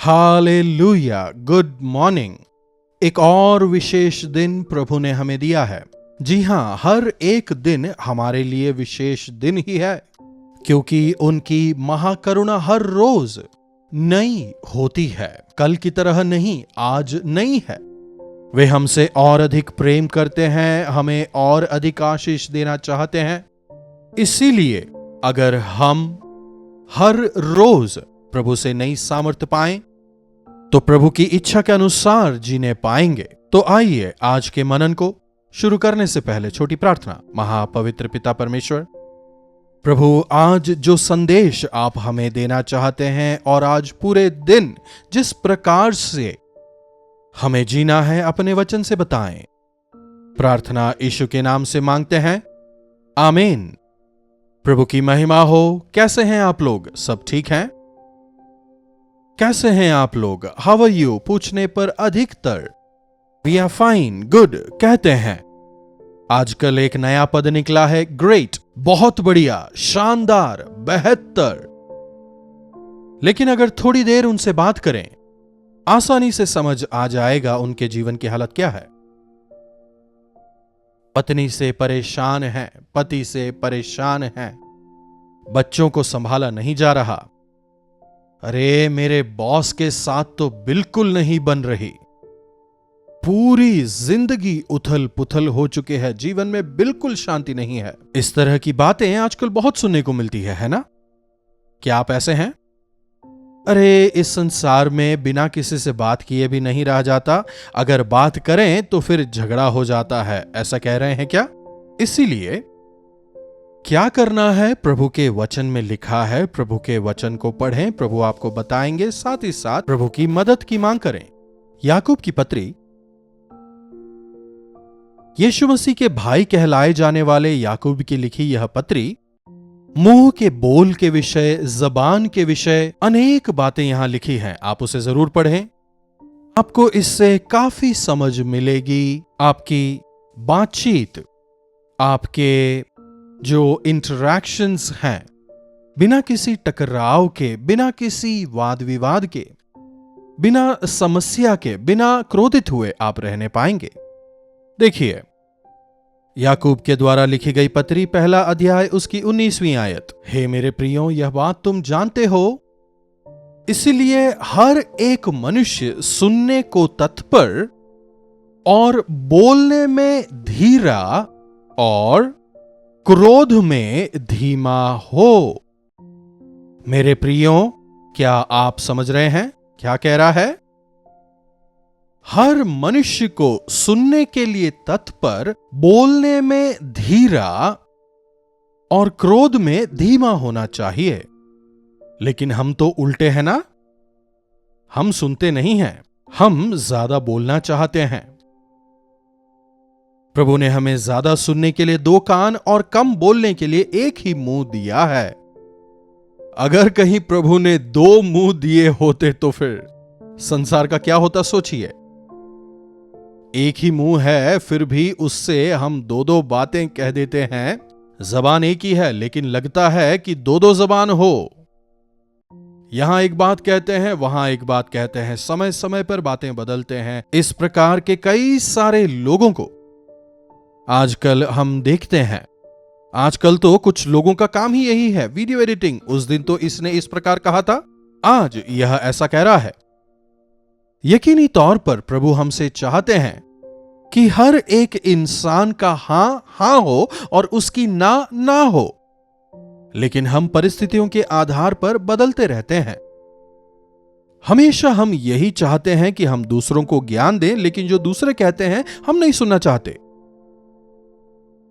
Hallelujah, good morning. एक और विशेष दिन प्रभु ने हमें दिया है। जी हां, हर एक दिन हमारे लिए विशेष दिन ही है, क्योंकि उनकी महाकरुणा हर रोज नई होती है। कल की तरह नहीं, आज नई है। वे हमसे और अधिक प्रेम करते हैं, हमें और अधिक आशीष देना चाहते हैं। इसीलिए अगर हम हर रोज प्रभु से नई सामर्थ्य पाएं, तो प्रभु की इच्छा के अनुसार जीने पाएंगे। तो आइए आज के मनन को शुरू करने से पहले छोटी प्रार्थना। महापवित्र पिता परमेश्वर, प्रभु आज जो संदेश आप हमें देना चाहते हैं और आज पूरे दिन जिस प्रकार से हमें जीना है, अपने वचन से बताएं। प्रार्थना यीशु के नाम से मांगते हैं, आमीन। प्रभु की महिमा हो। कैसे हैं आप लोग? सब ठीक हैं? कैसे हैं आप लोग? हाउ आर यू पूछने पर अधिकतर वी आर फाइन, गुड कहते हैं। आजकल एक नया पद निकला है, ग्रेट, बहुत बढ़िया, शानदार, बेहतर। लेकिन अगर थोड़ी देर उनसे बात करें, आसानी से समझ आ जाएगा उनके जीवन की हालत क्या है। पत्नी से परेशान है, पति से परेशान है, बच्चों को संभाला नहीं जा रहा। अरे मेरे बॉस के साथ तो बिल्कुल नहीं बन रही। पूरी जिंदगी उथल पुथल हो चुके हैं, जीवन में बिल्कुल शांति नहीं है। इस तरह की बातें आजकल बहुत सुनने को मिलती है ना? क्या आप ऐसे हैं? अरे इस संसार में बिना किसी से बात किए भी नहीं रह जाता, अगर बात करें तो फिर झगड़ा हो जाता है, ऐसा कह रहे हैं क्या? इसीलिए क्या करना है? प्रभु के वचन में लिखा है, प्रभु के वचन को पढ़ें, प्रभु आपको बताएंगे। साथ ही साथ प्रभु की मदद की मांग करें। याकूब की पत्री, यीशु मसीह के भाई कहलाए जाने वाले याकूब की लिखी यह पत्री मुंह के बोल के विषय, जबान के विषय अनेक बातें यहां लिखी हैं। आप उसे जरूर पढ़ें, आपको इससे काफी समझ मिलेगी। आपकी बातचीत, आपके जो इंटरैक्शंस हैं, बिना किसी टकराव के, बिना किसी वाद विवाद के, बिना समस्या के, बिना क्रोधित हुए आप रहने पाएंगे। देखिए, याकूब के द्वारा लिखी गई पत्री, पहला अध्याय, उसकी 19वीं आयत। हे मेरे प्रियो, यह बात तुम जानते हो, इसलिए हर एक मनुष्य सुनने को तत्पर और बोलने में धीरा और क्रोध में धीमा हो। मेरे प्रियो, क्या आप समझ रहे हैं क्या कह रहा है? हर मनुष्य को सुनने के लिए तत्पर, बोलने में धीरा और क्रोध में धीमा होना चाहिए। लेकिन हम तो उल्टे हैं ना? हम सुनते नहीं हैं, हम ज्यादा बोलना चाहते हैं। प्रभु ने हमें ज्यादा सुनने के लिए 2 कान और कम बोलने के लिए एक ही मुंह दिया है। अगर कहीं प्रभु ने 2 मुंह दिए होते तो फिर संसार का क्या होता, सोचिए। एक ही मुंह है, फिर भी उससे हम 2-2 बातें कह देते हैं। जबान एक ही है, लेकिन लगता है कि 2-2 जबान हो। यहां एक बात कहते हैं, वहां एक बात कहते हैं, समय समय पर बातें बदलते हैं। इस प्रकार के कई सारे लोगों को आजकल हम देखते हैं। आजकल तो कुछ लोगों का काम ही यही है, वीडियो एडिटिंग। उस दिन तो इसने इस प्रकार कहा था, आज यह ऐसा कह रहा है। यकीनी तौर पर प्रभु हमसे चाहते हैं कि हर एक इंसान का हां हां हो और उसकी ना ना हो, लेकिन हम परिस्थितियों के आधार पर बदलते रहते हैं। हमेशा हम यही चाहते हैं कि हम दूसरों को ज्ञान दें, लेकिन जो दूसरे कहते हैं हम नहीं सुनना चाहते।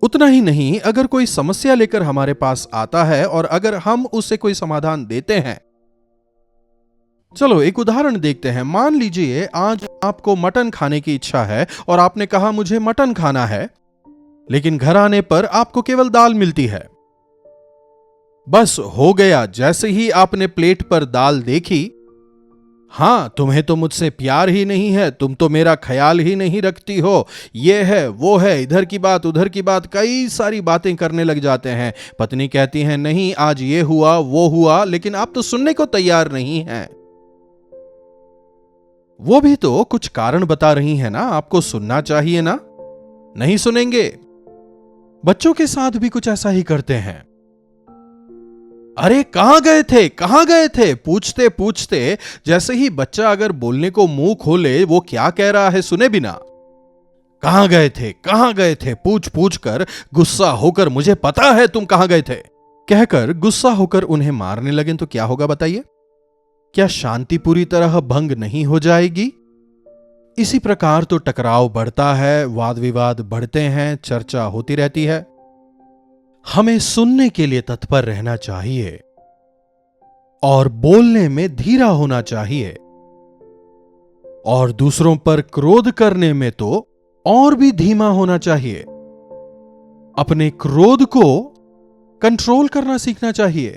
उतना ही नहीं, अगर कोई समस्या लेकर हमारे पास आता है और अगर हम उसे कोई समाधान देते हैं, चलो एक उदाहरण देखते हैं। मान लीजिए आज आपको मटन खाने की इच्छा है और आपने कहा मुझे मटन खाना है, लेकिन घर आने पर आपको केवल दाल मिलती है। बस हो गया, जैसे ही आपने प्लेट पर दाल देखी, हां तुम्हें तो मुझसे प्यार ही नहीं है, तुम तो मेरा ख्याल ही नहीं रखती हो, ये है वो है, इधर की बात उधर की बात, कई सारी बातें करने लग जाते हैं। पत्नी कहती है नहीं आज ये हुआ वो हुआ, लेकिन आप तो सुनने को तैयार नहीं हैं। वो भी तो कुछ कारण बता रही है ना, आपको सुनना चाहिए ना? नहीं सुनेंगे। बच्चों के साथ भी कुछ ऐसा ही करते हैं। अरे कहां गए थे, कहां गए थे, पूछते पूछते जैसे ही बच्चा अगर बोलने को मुंह खोले, वो क्या कह रहा है सुने बिना। कहां गए थे, कहां गए थे, पूछ पूछ कर गुस्सा होकर मुझे पता है तुम कहां गए थे कहकर गुस्सा होकर उन्हें मारने लगे तो क्या होगा बताइए? क्या शांति पूरी तरह भंग नहीं हो जाएगी? इसी प्रकार तो टकराव बढ़ता है, वाद विवाद बढ़ते हैं, चर्चा होती रहती है। हमें सुनने के लिए तत्पर रहना चाहिए और बोलने में धीरा होना चाहिए, और दूसरों पर क्रोध करने में तो और भी धीमा होना चाहिए। अपने क्रोध को कंट्रोल करना सीखना चाहिए।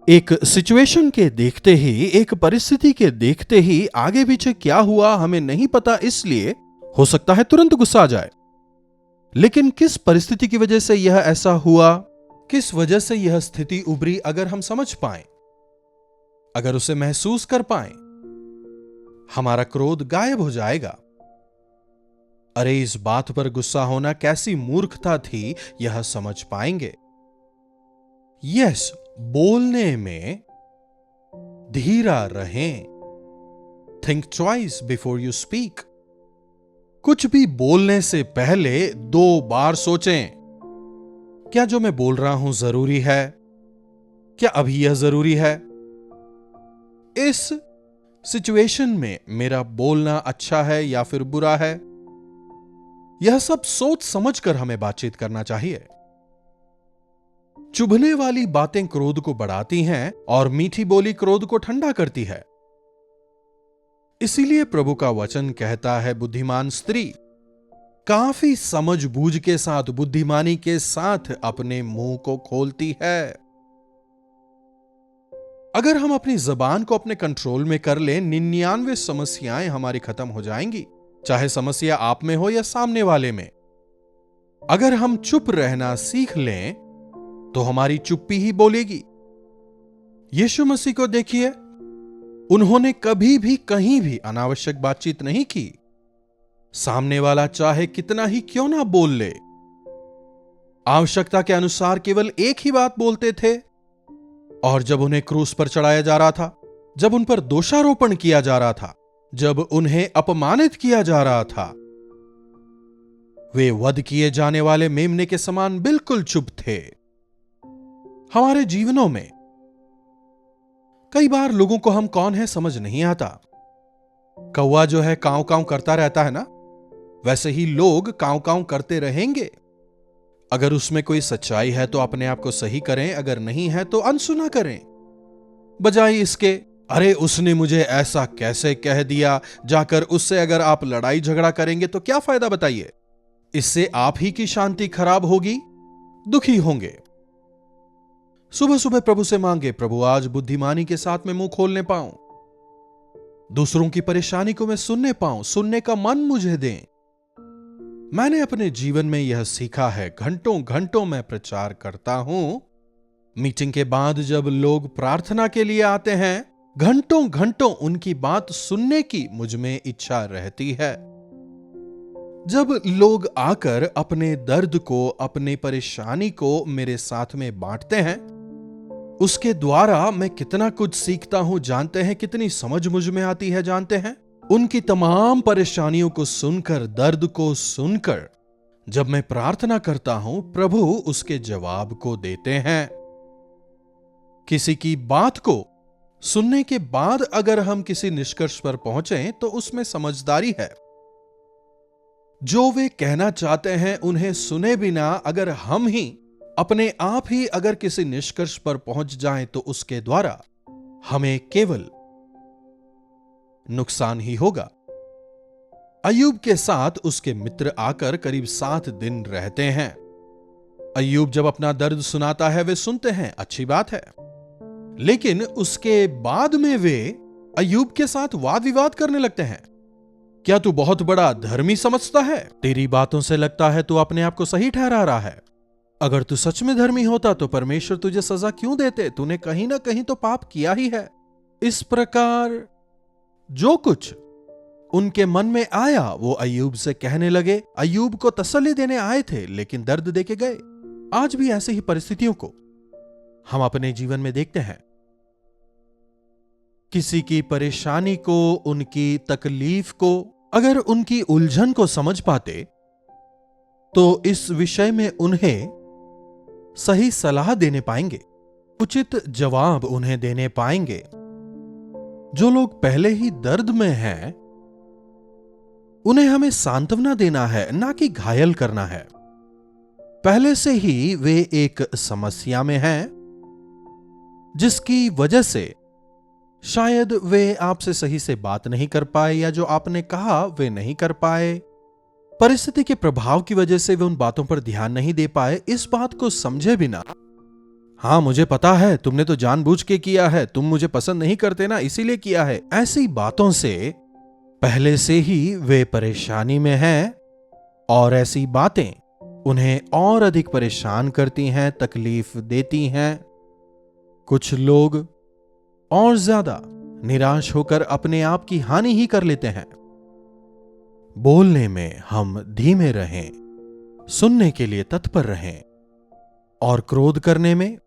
एक सिचुएशन के देखते ही, एक परिस्थिति के देखते ही आगे पीछे क्या हुआ हमें नहीं पता, इसलिए हो सकता है तुरंत गुस्सा आ जाए। लेकिन किस परिस्थिति की वजह से यह ऐसा हुआ, किस वजह से यह स्थिति उभरी, अगर हम समझ पाएं, अगर उसे महसूस कर पाएं, हमारा क्रोध गायब हो जाएगा। अरे इस बात पर गुस्सा होना कैसी मूर्खता थी, यह समझ पाएंगे। यस, बोलने में धीरा रहें। Think twice before you speak. कुछ भी बोलने से पहले 2 बार सोचें, क्या जो मैं बोल रहा हूं जरूरी है? क्या अभी यह जरूरी है? इस सिचुएशन में मेरा बोलना अच्छा है या फिर बुरा है? यह सब सोच समझकर हमें बातचीत करना चाहिए। चुभने वाली बातें क्रोध को बढ़ाती हैं और मीठी बोली क्रोध को ठंडा करती है। इसीलिए प्रभु का वचन कहता है, बुद्धिमान स्त्री काफी समझबूझ के साथ, बुद्धिमानी के साथ अपने मुंह को खोलती है। अगर हम अपनी जबान को अपने कंट्रोल में कर लें, 99 समस्याएं हमारी खत्म हो जाएंगी, चाहे समस्या आप में हो या सामने वाले में। अगर हम चुप रहना सीख लें तो हमारी चुप्पी ही बोलेगी। यीशु मसीह को देखिए, उन्होंने कभी भी कहीं भी अनावश्यक बातचीत नहीं की। सामने वाला चाहे कितना ही क्यों ना बोल ले, आवश्यकता के अनुसार केवल एक ही बात बोलते थे। और जब उन्हें क्रूस पर चढ़ाया जा रहा था, जब उन पर दोषारोपण किया जा रहा था, जब उन्हें अपमानित किया जा रहा था, वे वध किए जाने वाले मेमने के समान बिल्कुल चुप थे। हमारे जीवनों में कई बार लोगों को हम कौन है समझ नहीं आता। कौवा जो है कांव कांव करता रहता है ना, वैसे ही लोग कांव कांव करते रहेंगे। अगर उसमें कोई सच्चाई है तो अपने आप को सही करें, अगर नहीं है तो अनसुना करें। बजाय इसके, अरे उसने मुझे ऐसा कैसे कह दिया, जाकर उससे अगर आप लड़ाई झगड़ा करेंगे तो क्या फायदा बताइए? इससे आप ही की शांति खराब होगी, दुखी होंगे। सुबह सुबह प्रभु से मांगे, प्रभु आज बुद्धिमानी के साथ में मुंह खोलने पाऊं, दूसरों की परेशानी को मैं सुनने पाऊं, सुनने का मन मुझे दें। मैंने अपने जीवन में यह सीखा है, घंटों घंटों मैं प्रचार करता हूं। मीटिंग के बाद जब लोग प्रार्थना के लिए आते हैं, घंटों घंटों उनकी बात सुनने की मुझ में इच्छा रहती है। जब लोग आकर अपने दर्द को, अपनी परेशानी को मेरे साथ में बांटते हैं, उसके द्वारा मैं कितना कुछ सीखता हूं जानते हैं, कितनी समझ मुझ में आती है जानते हैं। उनकी तमाम परेशानियों को सुनकर, दर्द को सुनकर जब मैं प्रार्थना करता हूं, प्रभु उसके जवाब को देते हैं। किसी की बात को सुनने के बाद अगर हम किसी निष्कर्ष पर पहुंचे तो उसमें समझदारी है। जो वे कहना चाहते हैं उन्हें सुने बिना अगर हम ही अपने आप ही अगर किसी निष्कर्ष पर पहुंच जाएं तो उसके द्वारा हमें केवल नुकसान ही होगा। अय्यूब के साथ उसके मित्र आकर करीब 7 दिन रहते हैं। अय्यूब जब अपना दर्द सुनाता है, वे सुनते हैं, अच्छी बात है। लेकिन उसके बाद में वे अय्यूब के साथ वाद विवाद करने लगते हैं। क्या तू बहुत बड़ा धर्मी समझता है? तेरी बातों से लगता है तू अपने आप को सही ठहरा रहा है। अगर तू सच में धर्मी होता तो परमेश्वर तुझे सजा क्यों देते? तूने कहीं ना कहीं तो पाप किया ही है। इस प्रकार जो कुछ उनके मन में आया वो अय्यूब से कहने लगे। अय्यूब को तसल्ली देने आए थे लेकिन दर्द देके गए। आज भी ऐसे ही परिस्थितियों को हम अपने जीवन में देखते हैं। किसी की परेशानी को, उनकी तकलीफ को, अगर उनकी उलझन को समझ पाते तो इस विषय में उन्हें सही सलाह देने पाएंगे, उचित जवाब उन्हें देने पाएंगे। जो लोग पहले ही दर्द में हैं, उन्हें हमें सांत्वना देना है, ना कि घायल करना है। पहले से ही वे एक समस्या में हैं, जिसकी वजह से शायद वे आपसे सही से बात नहीं कर पाए, या जो आपने कहा वे नहीं कर पाए। परिस्थिति के प्रभाव की वजह से वे उन बातों पर ध्यान नहीं दे पाए। इस बात को समझे बिना, हाँ मुझे पता है तुमने तो जानबूझ के किया है, तुम मुझे पसंद नहीं करते ना इसीलिए किया है, ऐसी बातों से पहले से ही वे परेशानी में हैं और ऐसी बातें उन्हें और अधिक परेशान करती हैं, तकलीफ देती हैं। कुछ लोग और ज्यादा निराश होकर अपने आप की हानि ही कर लेते हैं। बोलने में हम धीमे रहें, सुनने के लिए तत्पर रहें और क्रोध करने में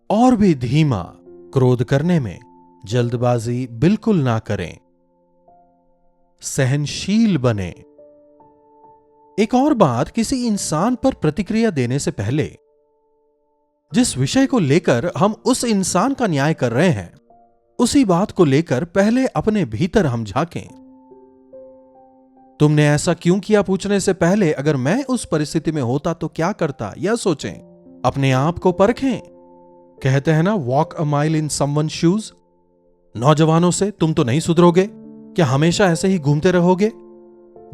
और भी धीमा, क्रोध करने में जल्दबाजी बिल्कुल ना करें। सहनशील बने। एक और बात, किसी इंसान पर प्रतिक्रिया देने से पहले जिस विषय को लेकर हम उस इंसान का न्याय कर रहे हैं, उसी बात को लेकर पहले अपने भीतर हम झांकें। तुमने ऐसा क्यों किया पूछने से पहले अगर मैं उस परिस्थिति में होता तो क्या करता, यह सोचें। अपने आप को परखें। कहते हैं ना, walk a mile in someone shoes. नौजवानों से तुम तो नहीं सुधरोगे, क्या हमेशा ऐसे ही घूमते रहोगे,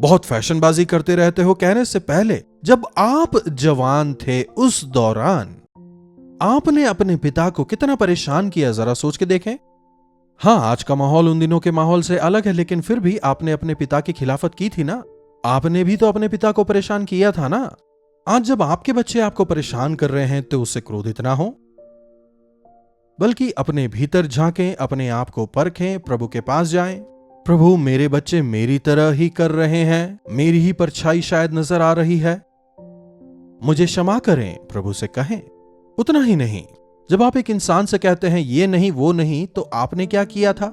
बहुत फैशनबाजी करते रहते हो, कहने से पहले जब आप जवान थे उस दौरान आपने अपने पिता को कितना परेशान किया, जरा सोच के देखें। हां, आज का माहौल उन दिनों के माहौल से अलग है, लेकिन फिर भी आपने अपने पिता की खिलाफत की थी ना। आपने भी तो अपने पिता को परेशान किया था ना। आज जब आपके बच्चे आपको परेशान कर रहे हैं तो उससे क्रोधित ना हो, बल्कि अपने भीतर झांकें, अपने आप को परखें, प्रभु के पास जाएं। प्रभु, मेरे बच्चे मेरी तरह ही कर रहे हैं, मेरी ही परछाई शायद नजर आ रही है, मुझे क्षमा करें, प्रभु से कहें। उतना ही नहीं, जब आप एक इंसान से कहते हैं ये नहीं वो नहीं, तो आपने क्या किया था।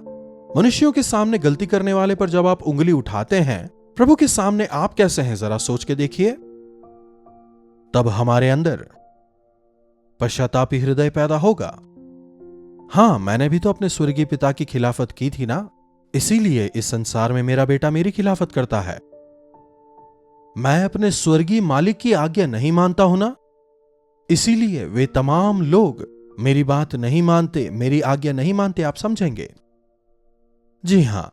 मनुष्यों के सामने गलती करने वाले पर जब आप उंगली उठाते हैं, प्रभु के सामने आप कैसे हैं, जरा सोच के देखिए। तब हमारे अंदर पश्चातापी हृदय पैदा होगा। हां, मैंने भी तो अपने स्वर्गीय पिता की खिलाफत की थी ना, इसीलिए इस संसार में मेरा बेटा मेरी खिलाफत करता है। मैं अपने स्वर्गीय मालिक की आज्ञा नहीं मानता हूं ना, इसीलिए वे तमाम लोग मेरी बात नहीं मानते, मेरी आज्ञा नहीं मानते। आप समझेंगे। जी हां,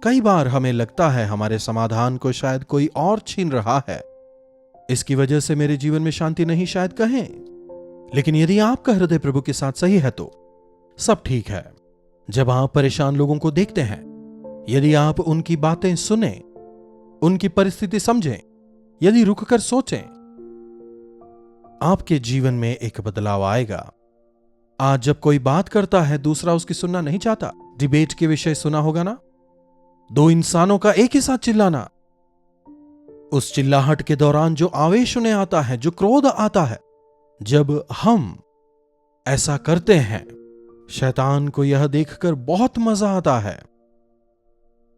कई बार हमें लगता है हमारे समाधान को शायद कोई और छीन रहा है, इसकी वजह से मेरे जीवन में शांति नहीं, शायद कहें। लेकिन यदि आपका हृदय प्रभु के साथ सही है तो सब ठीक है। जब आप परेशान लोगों को देखते हैं, यदि आप उनकी बातें सुने, उनकी परिस्थिति समझें, यदि रुककर सोचें, आपके जीवन में एक बदलाव आएगा। आज जब कोई बात करता है, दूसरा उसकी सुनना नहीं चाहता। डिबेट के विषय सुना होगा ना, दो इंसानों का एक ही साथ चिल्लाना। उस चिल्लाहट के दौरान जो आवेश उन्हें आता है, जो क्रोध आता है, जब हम ऐसा करते हैं, शैतान को यह देखकर बहुत मजा आता है।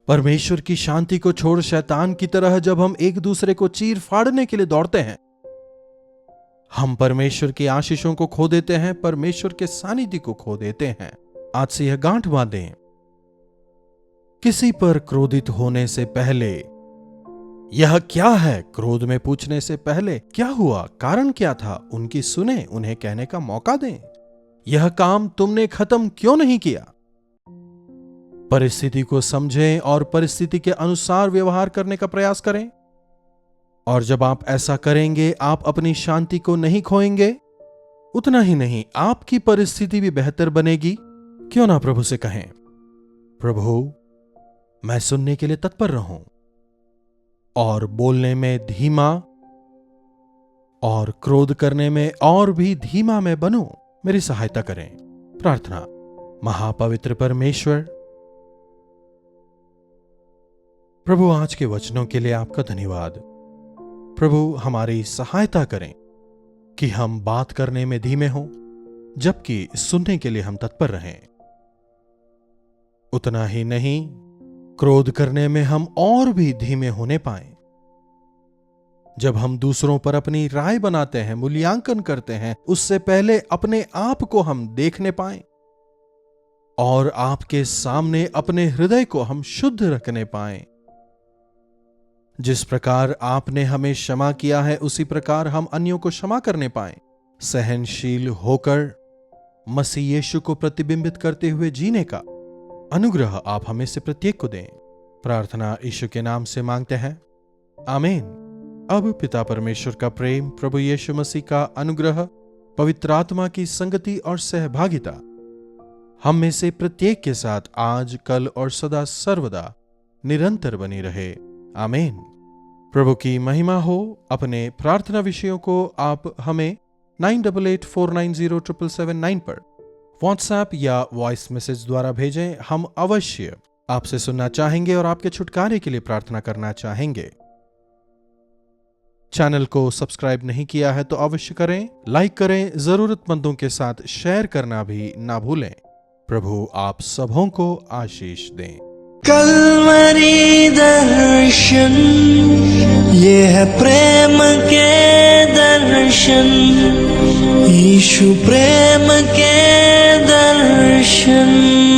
परमेश्वर की शांति को छोड़ शैतान की तरह जब हम एक दूसरे को चीर फाड़ने के लिए दौड़ते हैं, हम परमेश्वर की आशीषों को खो देते हैं, परमेश्वर के सानिध्य को खो देते हैं। आज से यह गांठ बांधें। किसी पर क्रोधित होने से पहले यह क्या है, क्रोध में पूछने से पहले क्या हुआ, कारण क्या था, उनकी सुने, उन्हें कहने का मौका दें। यह काम तुमने खत्म क्यों नहीं किया। परिस्थिति को समझें और परिस्थिति के अनुसार व्यवहार करने का प्रयास करें। और जब आप ऐसा करेंगे, आप अपनी शांति को नहीं खोएंगे। उतना ही नहीं, आपकी परिस्थिति भी बेहतर बनेगी। क्यों ना प्रभु से कहें, प्रभु मैं सुनने के लिए तत्पर रहूं और बोलने में धीमा और क्रोध करने में और भी धीमा मैं बनूं, मेरी सहायता करें। प्रार्थना। महापवित्र परमेश्वर, प्रभु आज के वचनों के लिए आपका धन्यवाद। प्रभु हमारी सहायता करें कि हम बात करने में धीमे हों, जबकि सुनने के लिए हम तत्पर रहें। उतना ही नहीं, क्रोध करने में हम और भी धीमे होने पाएं। जब हम दूसरों पर अपनी राय बनाते हैं, मूल्यांकन करते हैं, उससे पहले अपने आप को हम देखने पाएं और आपके सामने अपने हृदय को हम शुद्ध रखने पाएं। जिस प्रकार आपने हमें क्षमा किया है, उसी प्रकार हम अन्यों को क्षमा करने पाएं। सहनशील होकर मसीह यीशु को प्रतिबिंबित करते हुए जीने का अनुग्रह आप हमें से प्रत्येक को दें। प्रार्थना यीशु के नाम से मांगते हैं, आमीन। अब पिता परमेश्वर का प्रेम, प्रभु यीशु मसीह का अनुग्रह, पवित्र आत्मा की संगति और सहभागिता हम में से प्रत्येक के साथ आज, कल और सदा सर्वदा निरंतर बनी रहे। आमीन। प्रभु की महिमा हो। अपने प्रार्थना विषयों को आप हमें 9884907779 पर व्हाट्सएप या वॉइस मैसेज द्वारा भेजें। हम अवश्य आपसे सुनना चाहेंगे और आपके छुटकारे के लिए प्रार्थना करना चाहेंगे। चैनल को सब्सक्राइब नहीं किया है तो अवश्य करें, लाइक करें, जरूरतमंदों के साथ शेयर करना भी ना भूलें। प्रभु आप सबों को आशीष दें। कल्वरी दर्शन, ये है प्रेम के दर्शन, यीशु प्रेम के दर्शन।